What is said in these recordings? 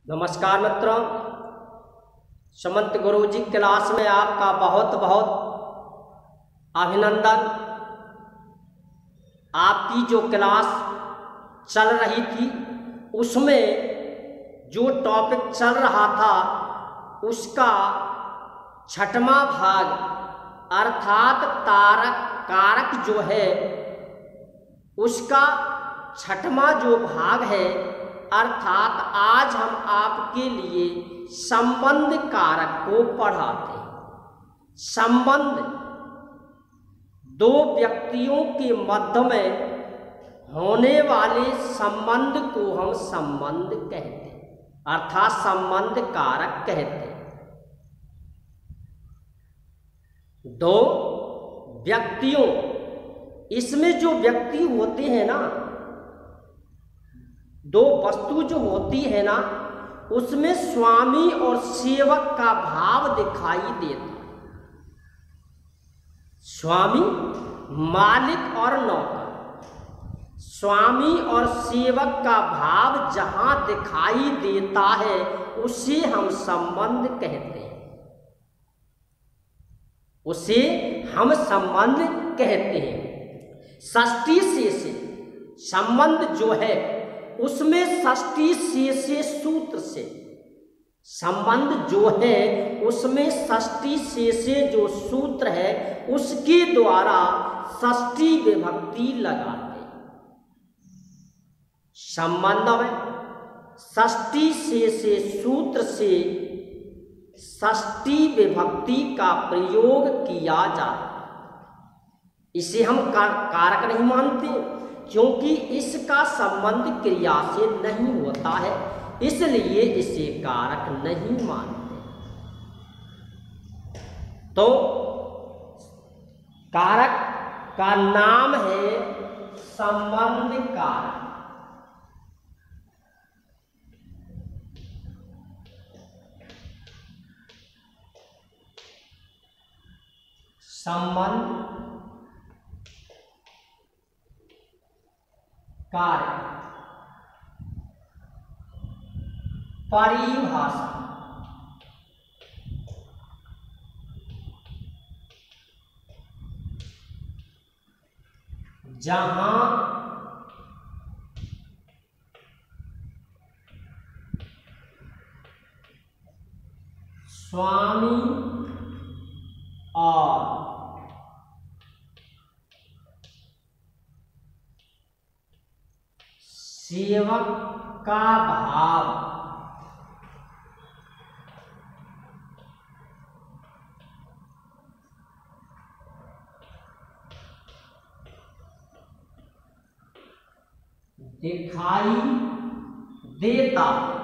नमस्कार मित्रों, समंत गुरुजी क्लास में आपका बहुत बहुत अभिनंदन। आपकी जो क्लास चल रही थी उसमें जो टॉपिक चल रहा था उसका छठवां भाग अर्थात तारक कारक जो है उसका छठवां जो भाग है अर्थात आज हम आपके लिए संबंध कारक को पढ़ाते हैं। संबंध दो व्यक्तियों के मध्य में होने वाले संबंध को हम संबंध कहते हैं अर्थात संबंध कारक कहते हैं। दो व्यक्तियों, इसमें जो व्यक्ति होते हैं ना, दो वस्तु जो होती है ना, उसमें स्वामी और सेवक का भाव दिखाई देता है। स्वामी मालिक और नौकर, स्वामी और सेवक का भाव जहां दिखाई देता है उसे हम संबंध कहते हैं, उसे हम संबंध कहते हैं। षष्ठी से संबंध जो है उसमें षष्ठी से सूत्र से संबंध जो है उसमें षष्ठी से जो सूत्र है उसके द्वारा षष्ठी विभक्ति लगाते। संबंध में षष्ठी से सूत्र से षष्ठी विभक्ति का प्रयोग किया जाता। इसे हम कारक नहीं मानते क्योंकि इसका संबंध क्रिया से नहीं होता है, इसलिए इसे कारक नहीं मानते। तो कारक का नाम है संबंध कारक। संबंध कारक परिभाषा। जहां स्वामी और सेवक का भाव दिखाई देता है।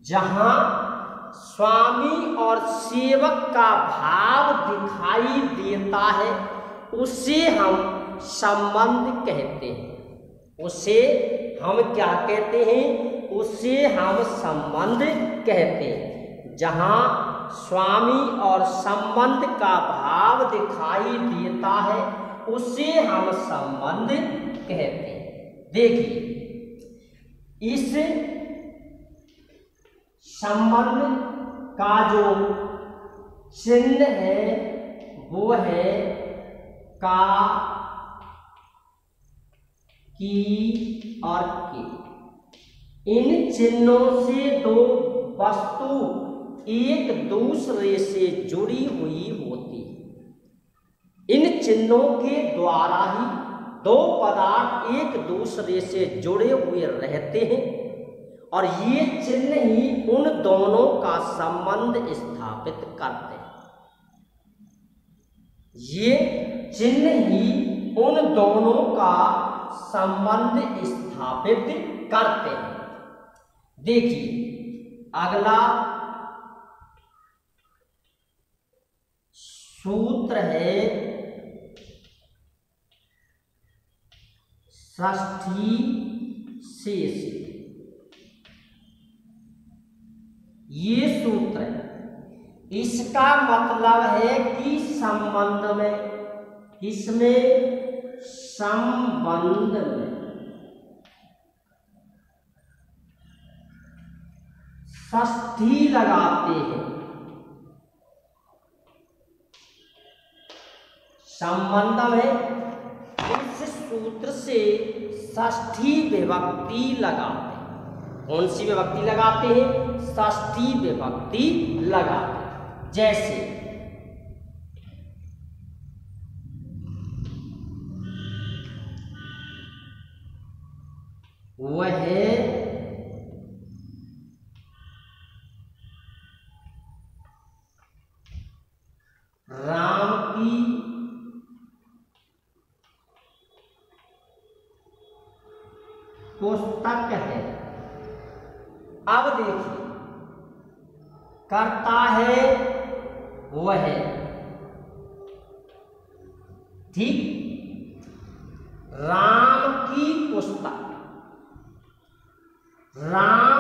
जहां स्वामी और सेवक का भाव दिखाई देता है उसे हम संबंध कहते हैं। उसे हम क्या कहते हैं? उसे हम संबंध कहते हैं। जहां स्वामी और संबंध का भाव दिखाई देता है उसे हम संबंध कहते हैं। देखिए, इस संबंध का जो चिन्ह है वो है का, की और के। इन चिन्हों से दो वस्तु एक दूसरे से जुड़ी हुई होती है। इन चिन्हों के द्वारा ही दो पदार्थ एक दूसरे से जुड़े हुए रहते हैं और ये चिन्ह ही उन दोनों का संबंध स्थापित करते हैं। ये चिन्ह ही उन दोनों का संबंध स्थापित करते हैं। देखिए, अगला सूत्र है षष्ठी शेष। ये सूत्र है, इसका मतलब है कि संबंध में, इसमें संबंध में षष्ठी लगाते हैं। संबंध में इस सूत्र से षष्ठी विभक्ति लगाते हैं। कौन सी विभक्ति लगाते हैं? षष्ठी विभक्ति लगाते हैं। जैसे वह राम की पुस्तक है। अब देखिए, करता है वह, ठीक, राम की पुस्तक, राम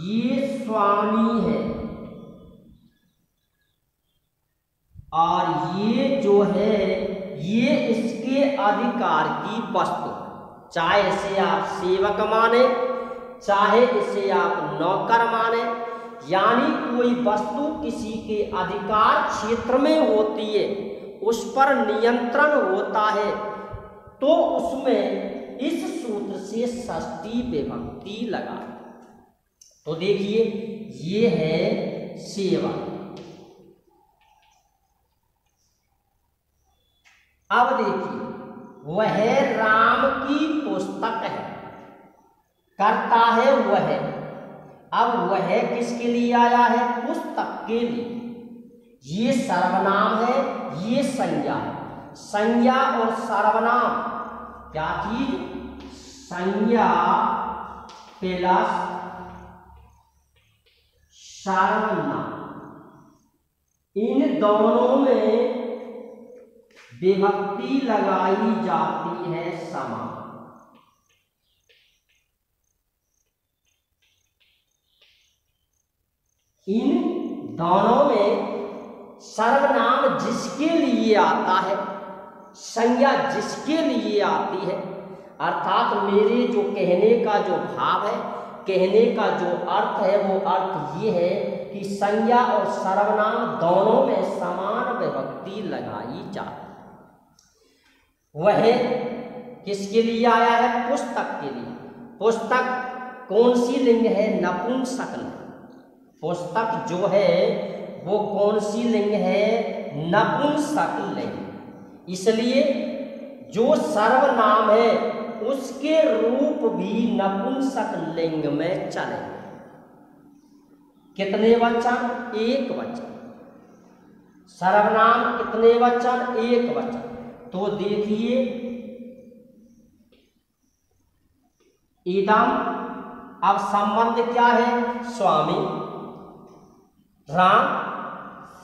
ये स्वामी है और ये जो है ये इसके अधिकार की वस्तु, चाहे इसे आप सेवक माने, चाहे इसे आप नौकर माने, यानी कोई वस्तु किसी के अधिकार क्षेत्र में होती है, उस पर नियंत्रण होता है, तो उसमें इस सूत्र से षष्ठी विभक्ति लगा। तो देखिए, ये है सेवक। अब देखिए, वह राम की पुस्तक है, करता है वह। अब वह किसके लिए आया है? पुस्तक के लिए। ये सर्वनाम है, ये संज्ञा है। संज्ञा और सर्वनाम क्या चीज? संज्ञा प्लस सर्वनाम, इन दोनों में विभक्ति लगाई जाती है समान। इन दोनों में सर्वनाम जिसके लिए आता है, संज्ञा जिसके लिए आती है, अर्थात मेरे जो कहने का जो भाव है, कहने का जो अर्थ है, वो अर्थ ये है कि संज्ञा और सर्वनाम दोनों में समान विभक्ति लगाई जाती है। वह किसके लिए आया है? पुस्तक के लिए। पुस्तक कौन सी लिंग है? नपुंसक लिंग। पुस्तक जो है वो कौन सी लिंग है? नपुंसक लिंग। इसलिए जो सर्वनाम है उसके रूप भी नपुंसक लिंग में चलेंगे। कितने वचन? एक वचन। सर्वनाम कितने वचन? एक वचन। तो देखिए, इदम, अब संबंध क्या है? स्वामी। राम,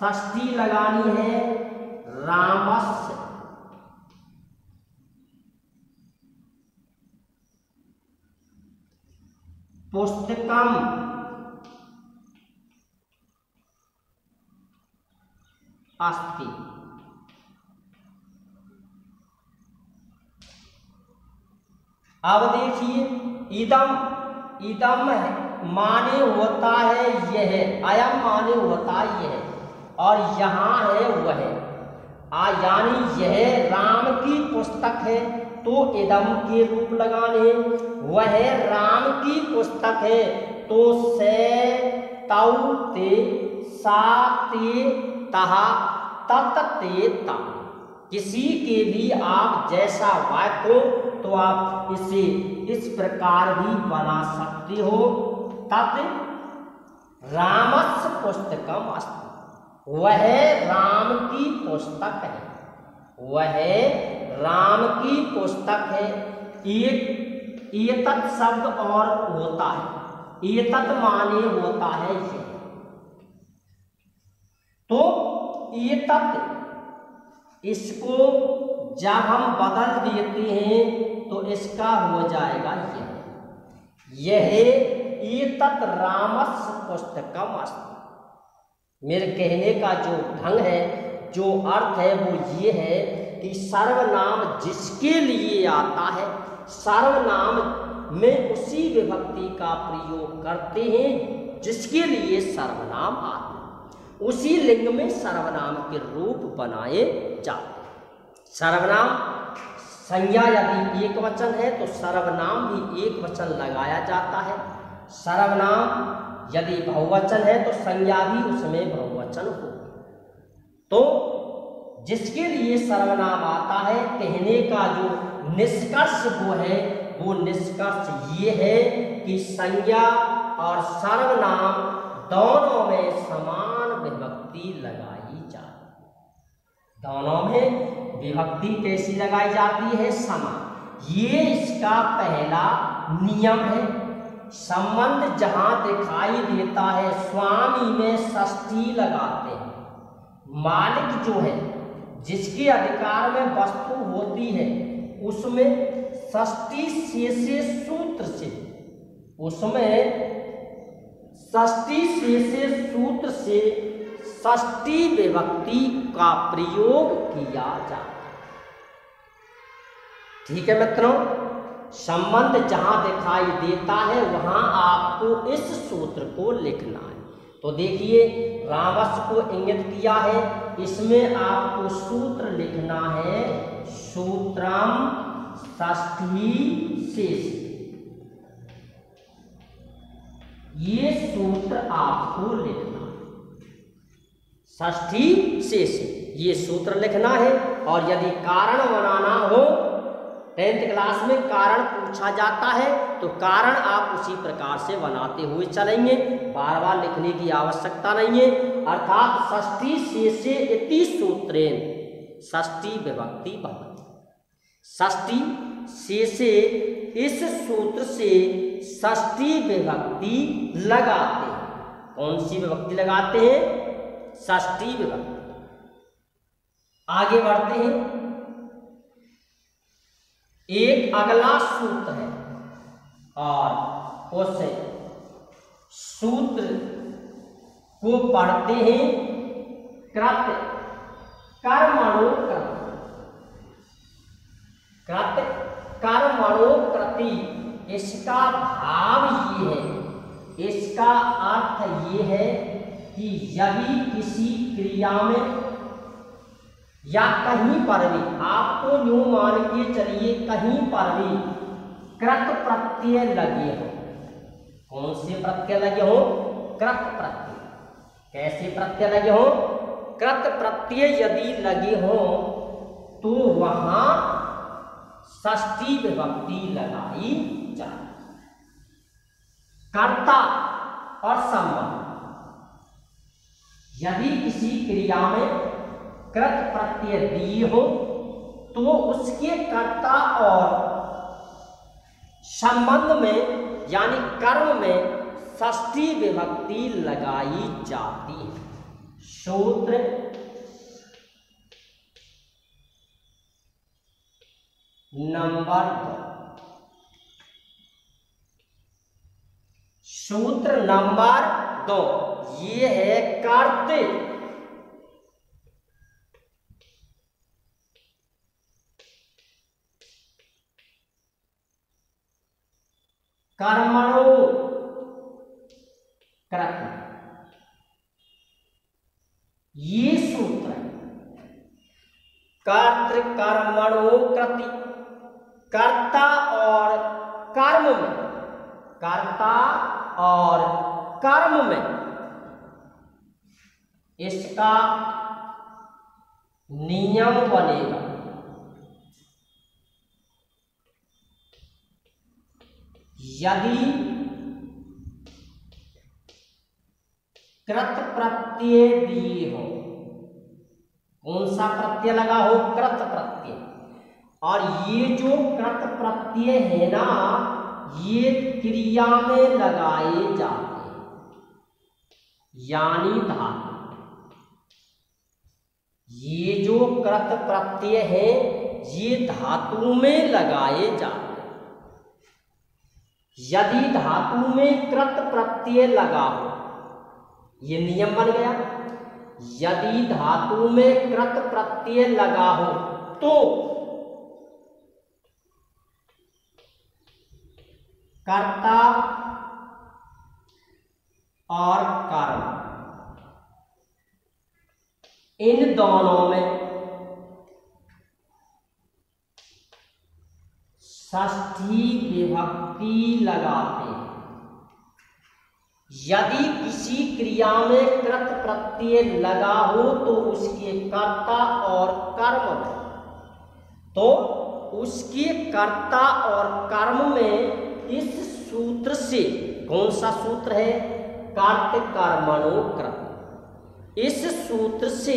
षष्ठी लगानी है रामस्य। पुस्तकम, अस्ति। अब देखिए, इदम, इदम माने होता है यह, अयम माने होता है यह, और यहाँ है वह। यानी यह राम की पुस्तक है तो इदम के रूप लगाने, वह राम की पुस्तक है तो से, तौ, ते, सा, ते, तहा, तत, ते, ता। किसी के भी आप जैसा वाक्य हो तो आप इसे इस प्रकार भी बना सकते हो। तत् रामस्य पुस्तकम अस्ति, वह राम की पुस्तक है, वह राम की पुस्तक है। एतत् शब्द और होता है, एतत् माने होता है ये, तो एतत्, इसको जब हम बदल देते हैं तो इसका हो जाएगा यह एतत् रामस्य पुस्तकम अस्ति। मेरे कहने का जो ढंग है, जो अर्थ है, वो ये है कि सर्वनाम जिसके लिए आता है, सर्वनाम में उसी विभक्ति का प्रयोग करते हैं जिसके लिए सर्वनाम आते हैं, उसी लिंग में सर्वनाम के रूप बनाए जाते हैं। सर्वनाम संज्ञा यदि एक वचन है तो सर्वनाम भी एक वचन लगाया जाता है। सर्वनाम यदि बहुवचन है तो संज्ञा भी उसमें बहुवचन हो। तो जिसके लिए सर्वनाम आता है, कहने का जो निष्कर्ष वो निष्कर्ष ये है कि संज्ञा और सर्वनाम दोनों में समान विभक्ति लगाई जाती है। दोनों में विभक्ति कैसी लगाई जाती है? समान। ये इसका पहला नियम है। संबंध जहां दिखाई देता है स्वामी में षष्ठी लगाते हैं। मालिक जो है, जिसके अधिकार में वस्तु होती है, उसमें षष्ठी से सूत्र से, उसमें षष्ठी से सूत्र से षष्ठी विभक्ति का प्रयोग किया जाता है। ठीक है मित्रों, संबंध जहां दिखाई देता है वहां आपको इस सूत्र को लिखना है। तो देखिए, रावस को इंगित किया है, इसमें आपको सूत्र लिखना है, सूत्रम षष्ठी शेष। ये सूत्र आपको लिखना है, षष्ठी शेष, ये सूत्र लिखना है। और यदि कारण बनाना हो, 10th क्लास में कारण पूछा जाता है, तो कारण आप उसी प्रकार से बनाते हुए चलेंगे, बार बार लिखने की आवश्यकता नहीं है। अर्थात षष्ठी शेषे इति सूत्रेण षष्ठी विभक्ति भवति। षष्ठी शेषे, इस सूत्र से षष्ठी विभक्ति लगाते हैं। कौन सी विभक्ति लगाते हैं? षष्ठी विभक्ति। आगे बढ़ते हैं। एक अगला सूत्र है और उस सूत्र को पढ़ते हैं कृत कर्मणो कृति। कृत कर्मणो कृति, इसका भाव ये है, इसका अर्थ ये है कि यदि किसी क्रिया में या कहीं पर भी, आपको यूं मान के चलिए कहीं पर भी कृत प्रत्यय लगे हो। कौन से प्रत्यय लगे हो? कृत प्रत्यय। कैसे प्रत्यय लगे हो? कृत प्रत्यय यदि लगे हो तो वहां षष्ठी विभक्ति लगाई जाए। कर्ता और संबंध, यदि किसी क्रिया में कृत प्रत्यय दिए हो तो उसके कर्ता और संबंध में यानी कर्म में षष्ठी विभक्ति लगाई जाती है। सूत्र नंबर 2। सूत्र नंबर 2 ये है कर्ते। कर्मणो कृति, ये सूत्र है। कर्तृ कर्मणो कृति, कर्ता और कर्म में, कर्ता और कर्म में इसका नियम बनेगा। यदि कृत प्रत्यय दिए हो, कौन सा प्रत्यय लगा हो? कृत प्रत्यय। और ये जो कृत प्रत्यय है ना, ये क्रिया में लगाए जाते हैं, यानी धातु। ये जो कृत प्रत्यय है ये धातु में लगाए जाते हैं। यदि धातु में कृत प्रत्यय लगा हो, ये नियम बन गया। यदि धातु में कृत प्रत्यय लगा हो तो कर्ता और कर्म इन दोनों में षष्ठी विभक्ति लगाते हैं। यदि किसी क्रिया में कृत प्रत्यय लगा हो तो उसके कर्ता और कर्म में, तो उसके कर्ता और कर्म में इस सूत्र से, कौन सा सूत्र है? कर्त कर्मणो कृत, इस सूत्र से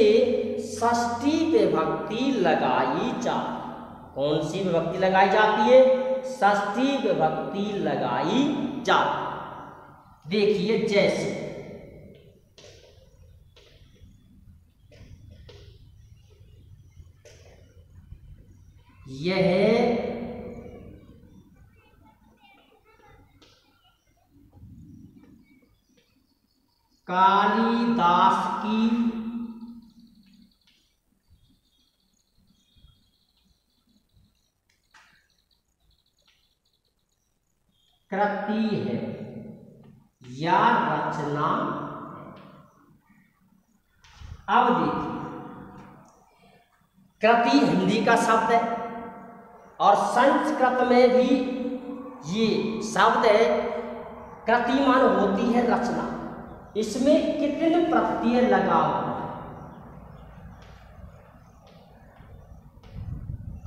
षष्ठी विभक्ति लगाई जाती। कौन सी विभक्ति लगाई जाती है? षष्ठी विभक्ति लगाई जाती। देखिए जैसे यह कालिदास की कृति है या रचना। अब देखिए, कृति हिंदी का शब्द है और संस्कृत में भी ये शब्द है। कृति मान होती है रचना। इसमें कितने प्रत्यय लगा हुआ है?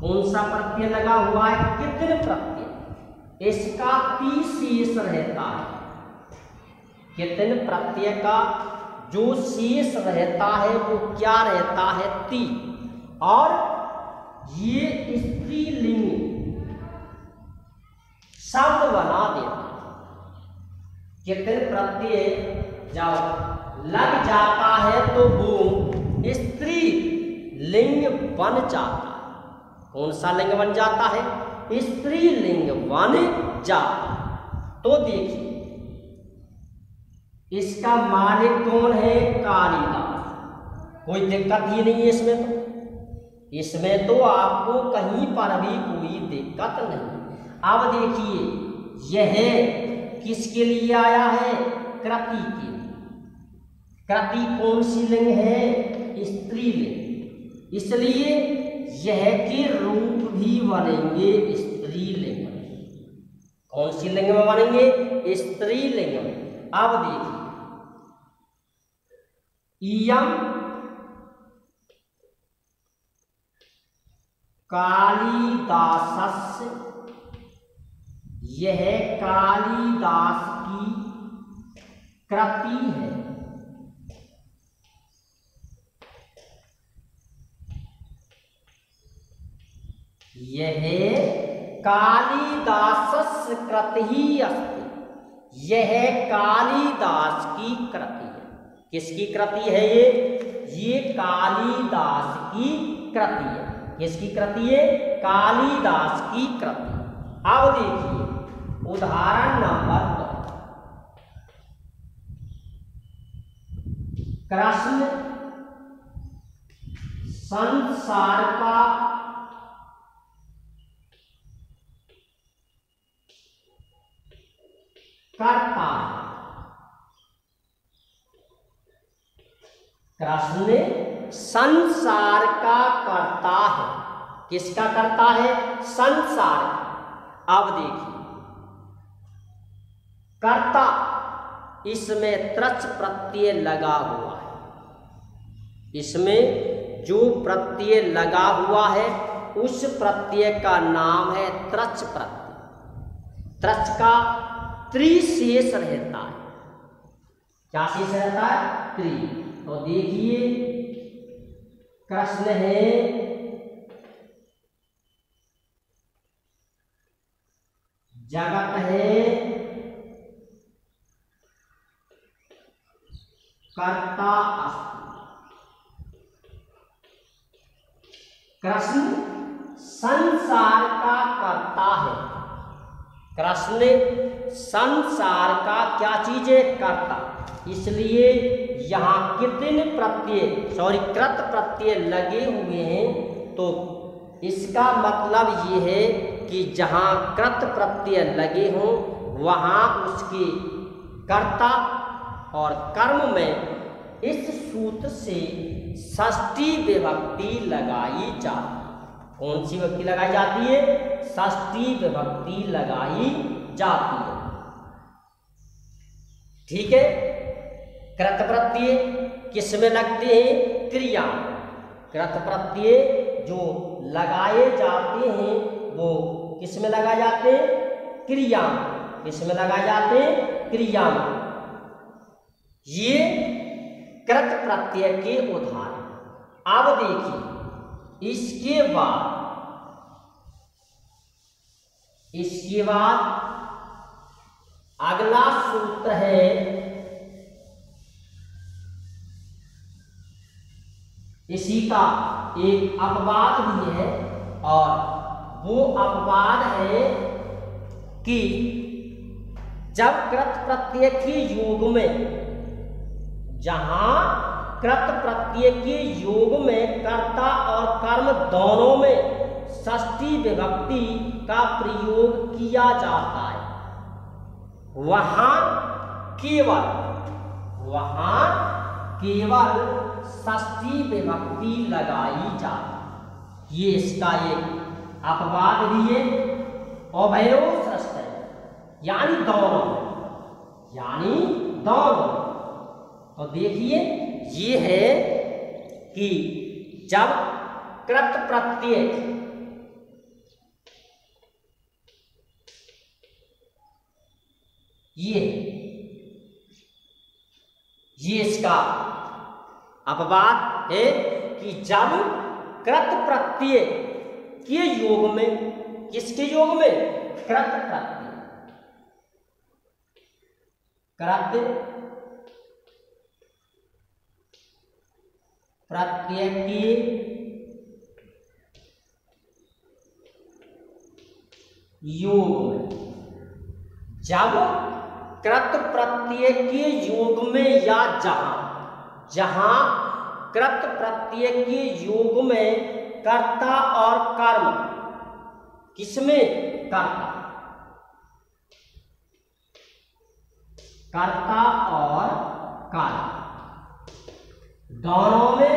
कौन सा प्रत्यय लगा हुआ है? कितने प्रत्यय? इसका ती शेष रहता है। कितने प्रत्यय का जो शेष रहता है वो क्या रहता है? ती। और ये स्त्रीलिंग शब्द बना देता है। कितने प्रत्यय जब लग जाता है तो वो स्त्री लिंग बन जाता है। कौन सा लिंग बन जाता है? स्त्री लिंग बन जाता है। तो देखिए, इसका मालिक कौन है? कालिदास। कोई दिक्कत ही नहीं है इसमें। तो इसमें तो आपको कहीं पर भी कोई दिक्कत नहीं। अब देखिए, यह किसके लिए आया है? कृति के लिए। कृति कौन सी लिंग है? स्त्रीलिंग। इसलिए यह के रूप भी बनेंगे स्त्रीलिंग। कौन सी लिंग में बनेंगे? स्त्रीलिंग में। अब देखिए, इयम कालिदासस्य, यह कालिदास की कृति है। यह कालिदासस्य कृतिः अस्ति। यह कालिदास की कृति है। किसकी कृति है ये? ये कालिदास की कृति है। किसकी कृति है? कालिदास की कृति। अब देखिए उदाहरण नंबर 2। कृष्ण संसार का कर्ता है। कृष्ण संसार का कर्ता है। किसका कर्ता है? संसार का। अब देखिए, कर्ता, इसमें त्रच प्रत्यय लगा हुआ है। इसमें जो प्रत्यय लगा हुआ है उस प्रत्यय का नाम है त्रच प्रत्यय। त्रच का त्रिशेष रहता है। क्या शेष रहता है? त्रि। तो देखिए, कृष्ण है, जगत है, कर्ता अस्ति। कृष्ण संसार का कर्ता है। कृष्ण संसार का क्या चीज है? कर्ता। इसलिए यहाँ कितने प्रत्यय, कृत प्रत्यय लगे हुए हैं तो इसका मतलब ये है कि जहाँ कृत प्रत्यय लगे हों वहाँ उसके कर्ता और कर्म में इस सूत्र से षष्ठी विभक्ति लगाई जाती है। कौन सी विभक्ति लगाई जाती है? षष्ठी विभक्ति लगाई जाती है। ठीक है। कृत प्रत्यय किस में लगते हैं? क्रिया। कृत प्रत्यय जो लगाए जाते हैं वो किस में लगाए जाते हैं? क्रिया। किस में लगाए जाते हैं? क्रिया में। ये कृत प्रत्यय के उदाहरण। अब देखिए इसके बाद अगला सूत्र है इसी का एक अपवाद भी है और वो अपवाद है कि जब कृत प्रत्यय के योग में, जहां कृत प्रत्यय के योग में कर्ता और कर्म दोनों में षष्ठी विभक्ति का प्रयोग किया जाता है, वहां केवल षष्ठी विभक्ति लगाई जाती। ये इसका एक अपवाद भी है। अभयो षष्ठ है, यानी दोनों। तो देखिए ये है कि जब कृत प्रत्यय ये इसका अपवाद है कि जब कृत प्रत्यय के योग में, किसके योग में? कृत प्रत्यय के योग में, जब कृत प्रत्यय के योग में या जहां कृत प्रत्यय के योग में कर्ता और कर्म, किसमें? कर्ता और कर्म दोनों में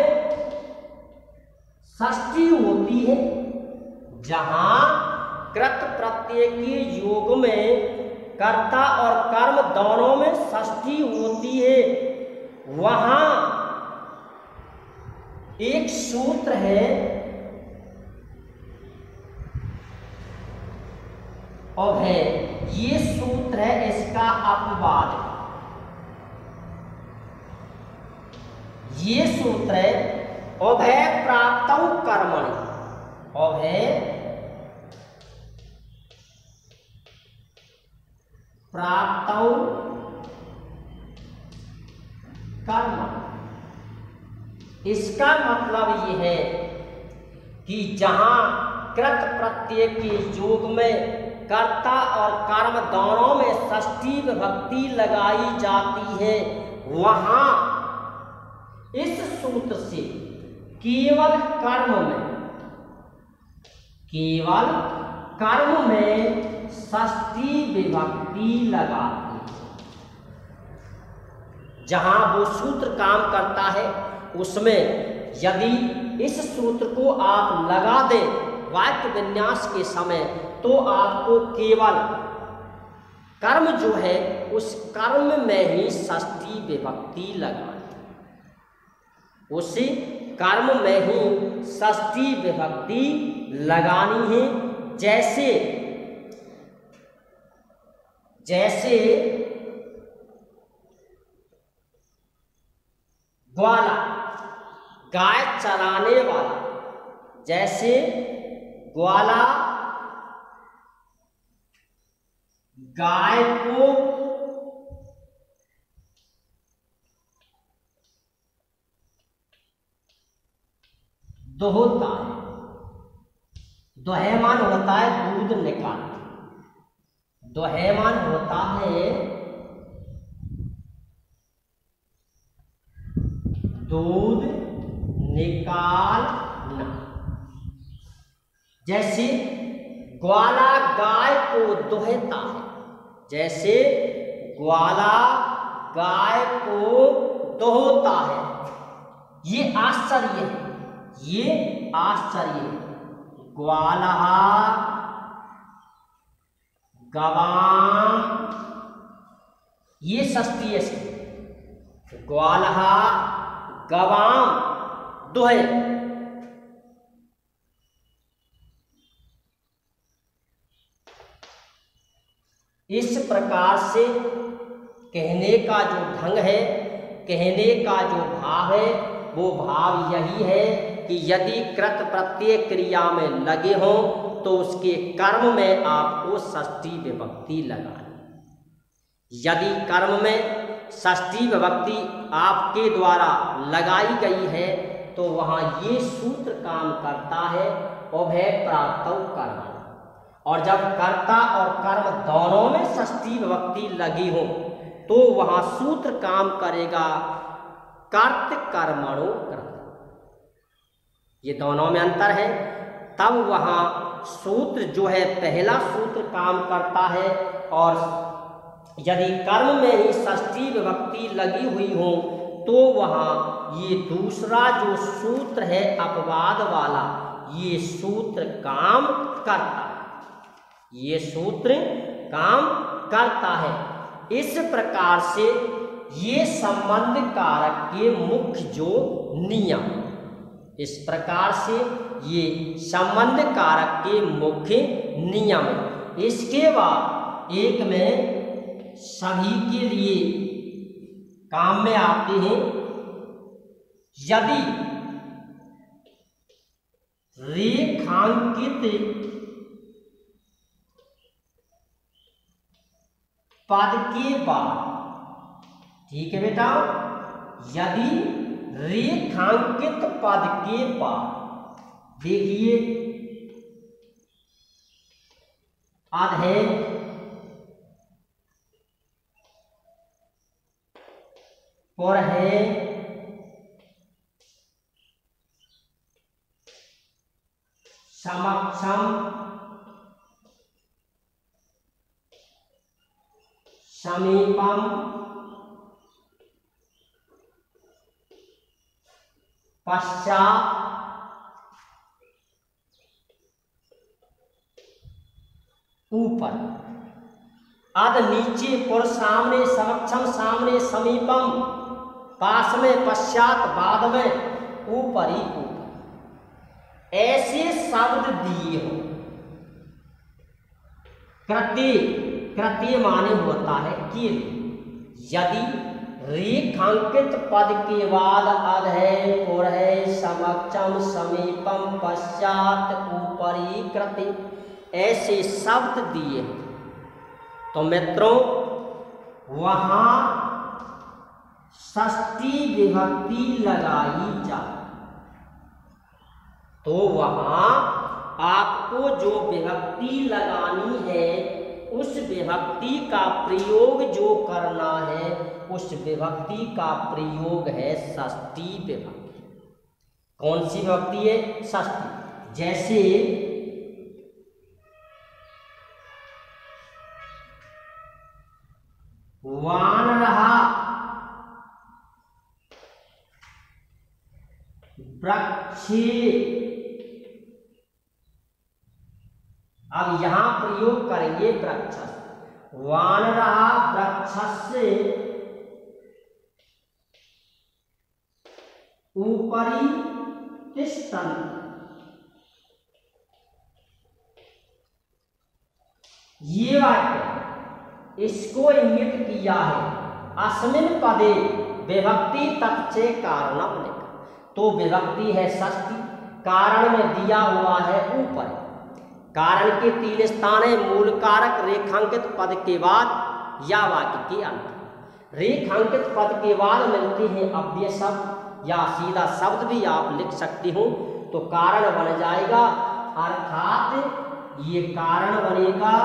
षष्ठी होती है। जहां कृत प्रत्यय के योग में कर्ता और कर्म दोनों में षष्ठी होती है, वहां एक सूत्र है अभय। ये सूत्र है इसका अपवाद। ये सूत्र है अभय प्राप्तौ कर्मणि। अभय प्राप्तौ कर्मणि। इसका मतलब ये है कि जहां कृत प्रत्यय के योग में कर्ता और कर्म दोनों में षष्ठी विभक्ति लगाई जाती है, वहां इस सूत्र से केवल कर्म में षष्ठी विभक्ति लगाती है। जहां वो सूत्र काम करता है उसमें यदि इस सूत्र को आप लगा दें वाक्य विन्यास के समय, तो आपको केवल कर्म जो है उस कर्म में ही षष्ठी विभक्ति लगानी, उसी कर्म में ही षष्ठी विभक्ति लगानी है। जैसे ग्वाला, गाय चराने वाला, जैसे ग्वाला गाय को दोहता है। दोहेमान होता है दूध निकाल, दोहेमान होता है दूध निकालना। जैसे ग्वाला गाय को दुहता है, जैसे ग्वाला गाय को दोहता है। ये आश्चर्य है, ये आश्चर्य है। ग्वाला गवाम, ये षष्ठी है। ग्वाला गवाम दुहे। इस प्रकार से कहने का जो ढंग है, कहने का जो भाव है, वो भाव यही है कि यदि कृत प्रत्यय क्रिया में लगे हों तो उसके कर्म में आपको षष्ठी विभक्ति लगानी। यदि कर्म में षष्ठी विभक्ति आपके द्वारा लगाई गई है तो वहाँ ये सूत्र काम करता है, उभय प्राप्तौ कर्म। और जब कर्ता और कर्म दोनों में षष्ठी विभक्ति लगी हो तो वहाँ सूत्र काम करेगा कर्त कर्मणो कर्म। ये दोनों में अंतर है। तब वहाँ सूत्र जो है पहला सूत्र काम करता है, और यदि कर्म में ही षष्ठी विभक्ति लगी हुई हो तो वहाँ ये दूसरा जो सूत्र है अपवाद वाला, ये सूत्र काम करता है, ये सूत्र काम करता है। इस प्रकार से ये संबंध कारक के मुख्य जो नियम, इस प्रकार से ये संबंध कारक के मुख्य नियम। इसके बाद एक में सभी के लिए काम में आते हैं। यदि रेखांकित पद के बाद, ठीक है बेटा, यदि रेखांकित पद के बाद देखिए अध है, और है, समक्षम, समीपम, पश्चात, ऊपर। अध नीचे, पुर सामने, समक्षम सामने, समीपम पास में, पश्चात बाद में, ऊपर ही ऊपर, ऐसे शब्द दिए हो। कृत्य, कृत्य माने होता है कि यदि रेखांकित पद के बाद अध है, पुर है, समक्षम, समीपम, पश्चात, ऊपरी, कृत्य, ऐसे शब्द दिए हो तो मित्रों वहां षष्ठी विभक्ति लगाई जाए। तो वहां आपको जो विभक्ति लगानी है उस विभक्ति का प्रयोग जो करना है, उस विभक्ति का प्रयोग है षष्ठी विभक्ति। कौन सी विभक्ति है? षष्ठी। जैसे वानरः वृक्षे, अब यहां प्रयोग करेंगे वृक्षस। वानरः वृक्षस्य ऊपरी तिष्ठन्ति। ये वाक्य इसको इंगित किया है अस्मिन् पदे विभक्ति तच्चे कारणम लिखा। तो विभक्ति है षष्ठी, कारण में दिया हुआ है ऊपर। कारण के 3 स्थान है, मूल कारक, रेखांकित पद के बाद या वाक्य के अंत। रेखांकित पद के बाद मिलते हैं अव्यय शब्द या सीधा शब्द भी आप लिख सकती हो, तो कारण बन जाएगा, अर्थात ये कारण बनेगा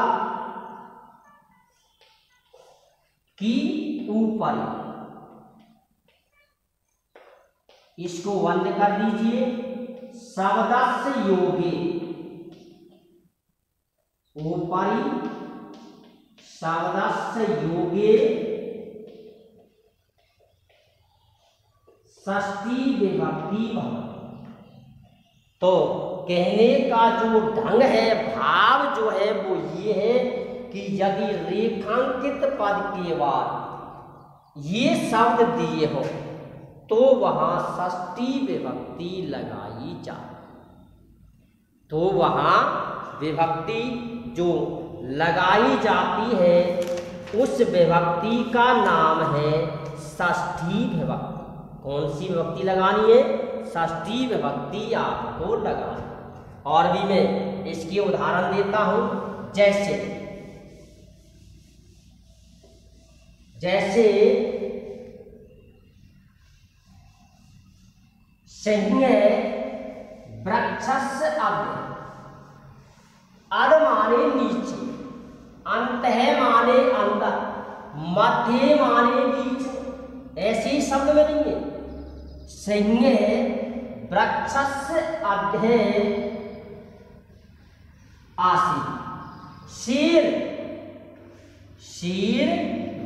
कि ऊपर। इसको बंद कर दीजिए। शब्दस्य योगे, उपरि शब्दस्य योगे षष्ठी विभक्ति भवति। तो कहने का जो ढंग है, भाव जो है वो ये है कि यदि रेखांकित पद के बाद ये शब्द दिए हो तो वहां षष्ठी विभक्ति लगाई जाए। तो वहां विभक्ति जो लगाई जाती है उस विभक्ति का नाम है षष्ठी विभक्ति। कौन सी विभक्ति लगानी है? षष्ठी विभक्ति आपको लगानी। और भी मैं इसके उदाहरण देता हूं, जैसे सिंह वृक्षस्य अग्र, अद माने नीचे, अंतः माने अंदर, मध्य माने बीच, ऐसे ही शब्द में नहीं है। सिंह वृक्षस्य अग्रे आसीत्, शेर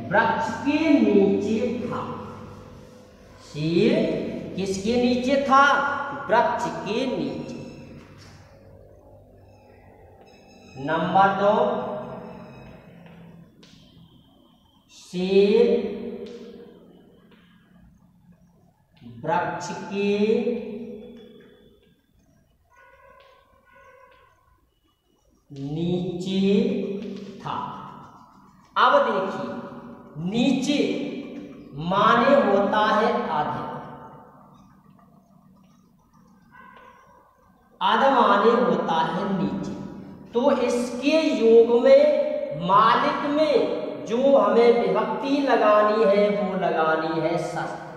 वृक्ष के नीचे था। शेर किसके नीचे था? वृक्ष के नीचे। नंबर 2, शेर वृक्ष के नीचे था। अब देखिए, नीचे माने होता है आधे, आधा माने होता है नीचे। तो इसके योग में मालिक में जो हमें विभक्ति लगानी है वो लगानी है षष्ठी।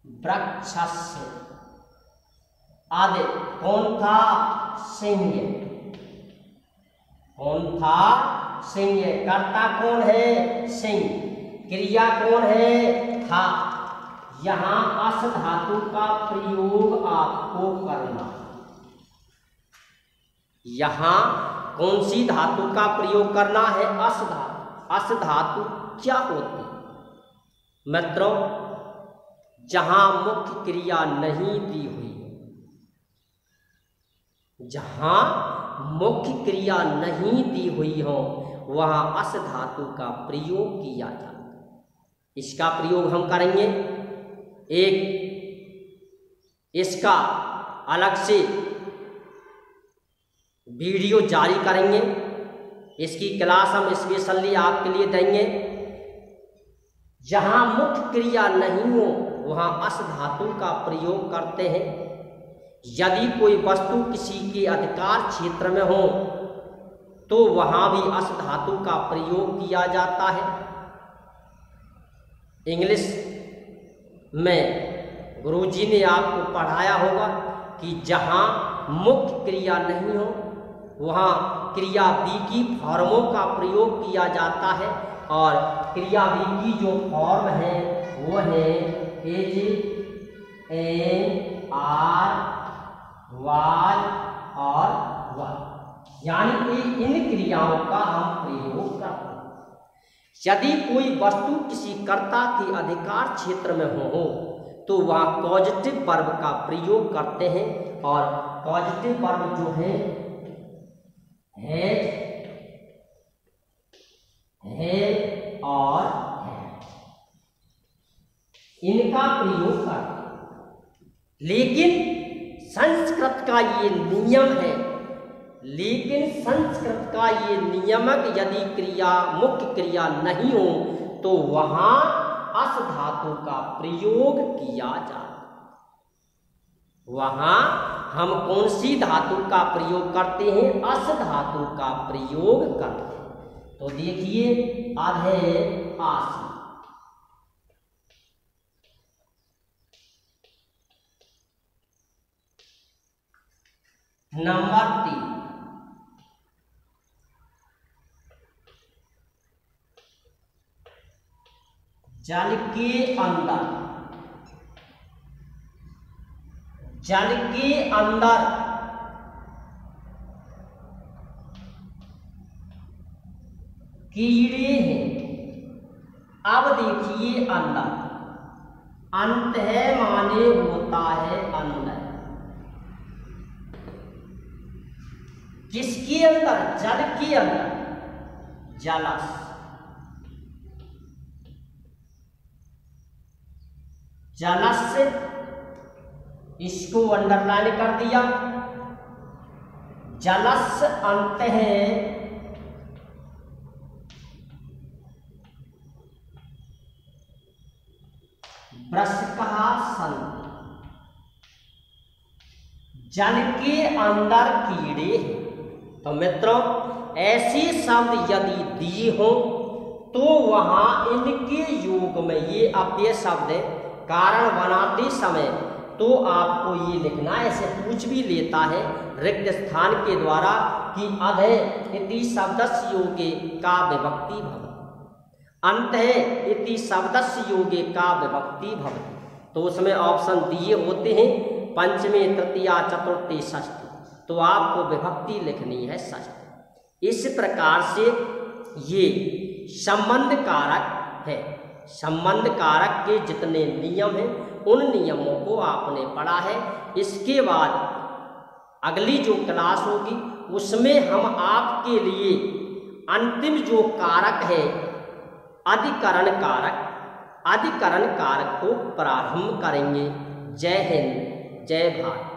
वृक्षस्य आदि कौन था? सिंह। कौन था? सिंह। कर्ता कौन है? सिंह। क्रिया कौन है? था। यहां अस धातु का प्रयोग आपको करना। यहां कौन सी धातु का प्रयोग करना है? अस धातु। अस धातु क्या होती? मित्रों, जहां मुख्य क्रिया नहीं दी हुई, जहां मुख्य क्रिया नहीं दी हुई हो वहां अस धातु का प्रयोग किया जाता है। इसका प्रयोग हम करेंगे, एक इसका अलग से वीडियो जारी करेंगे, इसकी क्लास हम स्पेशली आपके लिए देंगे। जहां मुख्य क्रिया नहीं हो वहां अस धातु का प्रयोग करते हैं। यदि कोई वस्तु किसी के अधिकार क्षेत्र में हो तो वहां भी अस धातु का प्रयोग किया जाता है। इंग्लिश में गुरुजी ने आपको पढ़ाया होगा कि जहां मुख्य क्रिया नहीं हो वहां क्रिया बी की फॉर्मों का प्रयोग किया जाता है, और क्रिया बी की जो फॉर्म है वो है इज, एन, आर, वाज और वर। यानी कि इन क्रियाओं का हम प्रयोग करते हैं। यदि कोई वस्तु किसी कर्ता के अधिकार क्षेत्र में हो तो वह कॉजेटिव वर्ब का प्रयोग करते हैं, और कॉजेटिव वर्ब जो है और है, इनका प्रयोग करते हैं। लेकिन संस्कृत का ये नियम है, लेकिन संस्कृत का ये नियमक यदि क्रिया मुख्य क्रिया नहीं हो तो वहां अस धातु का प्रयोग किया जाता। वहां हम कौन सी धातु का प्रयोग करते हैं? अस धातु का प्रयोग करते हैं। तो देखिए, आधे आसी, नंबर 3, जल के अंदर, जल के अंदर कीड़े हैं। अब देखिए अंदर, अंत है माने होता है अंदर। किसके अंदर? जल के अंदर, जलस। जलस, इसको अंडरलाइन कर दिया। जलस अंत है वृषकासन। जल के अंदर कीड़े हैं। तो मित्रों, ऐसे शब्द यदि दिए हो तो वहां इनके योग में ये अव्यय शब्द कारण बनाते समय तो आपको ये लिखना, ऐसे पूछ भी लेता है रिक्त स्थान के द्वारा कि अधे इति शब्दस्य योगे का विभक्ति भवति, अंत है इति शब्दस्य योगे का विभक्ति भवति। तो उसमें ऑप्शन दिए होते हैं पंचमी, तृतीया, चतुर्थी, षष्ठी, तो आपको विभक्ति लिखनी है षष्ठी। इस प्रकार से ये संबंध कारक है। संबंध कारक के जितने नियम हैं उन नियमों को आपने पढ़ा है। इसके बाद अगली जो क्लास होगी उसमें हम आपके लिए अंतिम जो कारक है अधिकरण कारक, अधिकरण कारक को प्रारंभ करेंगे। जय हिंद, जय भारत।